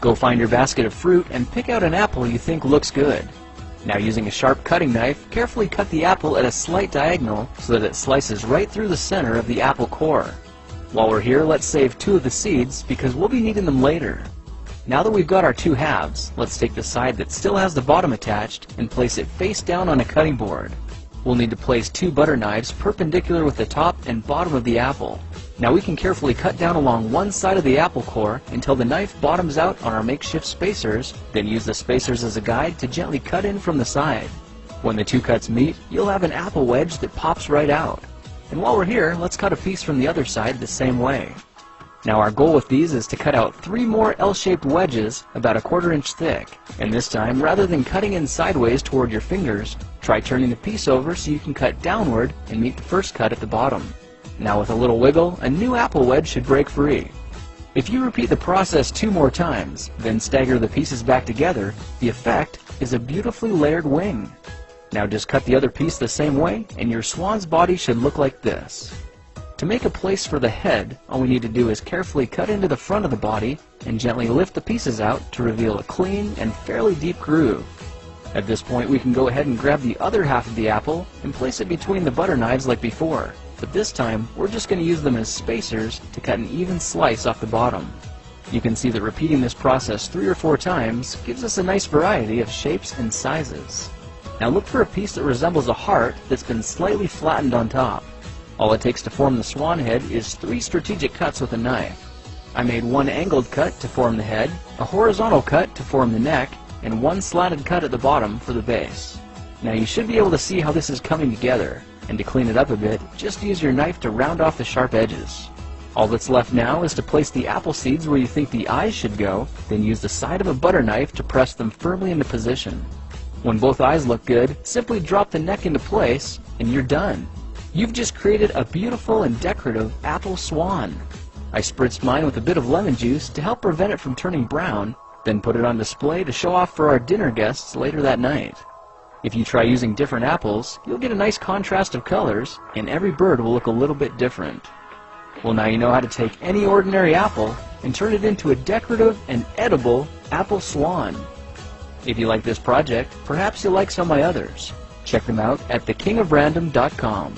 Go find your basket of fruit and pick out an apple you think looks good. Now, using a sharp cutting knife, carefully cut the apple at a slight diagonal so that it slices right through the center of the apple core. While we're here, let's save 2 of the seeds because we'll be needing them later. Now that we've got our 2 halves, let's take the side that still has the bottom attached and place it face down on a cutting board. We'll need to place 2 butter knives perpendicular with the top and bottom of the apple. Now we can carefully cut down along one side of the apple core until the knife bottoms out on our makeshift spacers, then use the spacers as a guide to gently cut in from the side. When the 2 cuts meet, you'll have an apple wedge that pops right out. And while we're here, let's cut a piece from the other side the same way. Now our goal with these is to cut out 3 more L-shaped wedges about a 1/4 inch thick. And this time, rather than cutting in sideways toward your fingers, try turning the piece over so you can cut downward and meet the first cut at the bottom. Now with a little wiggle, a new apple wedge should break free. If you repeat the process 2 more times, then stagger the pieces back together, the effect is a beautifully layered wing. Now just cut the other piece the same way, and your swan's body should look like this. To make a place for the head, all we need to do is carefully cut into the front of the body and gently lift the pieces out to reveal a clean and fairly deep groove. At this point, we can go ahead and grab the other half of the apple and place it between the butter knives like before. But this time, we're just going to use them as spacers to cut an even slice off the bottom. You can see that repeating this process 3 or 4 times gives us a nice variety of shapes and sizes. Now look for a piece that resembles a heart that's been slightly flattened on top. All it takes to form the swan head is 3 strategic cuts with a knife. I made 1 angled cut to form the head, a horizontal cut to form the neck, and 1 slanted cut at the bottom for the base. Now you should be able to see how this is coming together. And to clean it up a bit, just use your knife to round off the sharp edges. All that's left now is to place the apple seeds where you think the eyes should go, then use the side of a butter knife to press them firmly into position. When both eyes look good, simply drop the neck into place, and you're done. You've just created a beautiful and decorative apple swan. I spritzed mine with a bit of lemon juice to help prevent it from turning brown, then put it on display to show off for our dinner guests later that night. If you try using different apples, you'll get a nice contrast of colors, and every bird will look a little bit different. Well, now you know how to take any ordinary apple and turn it into a decorative and edible apple swan. If you like this project, perhaps you'll like some of my others. Check them out at thekingofrandom.com.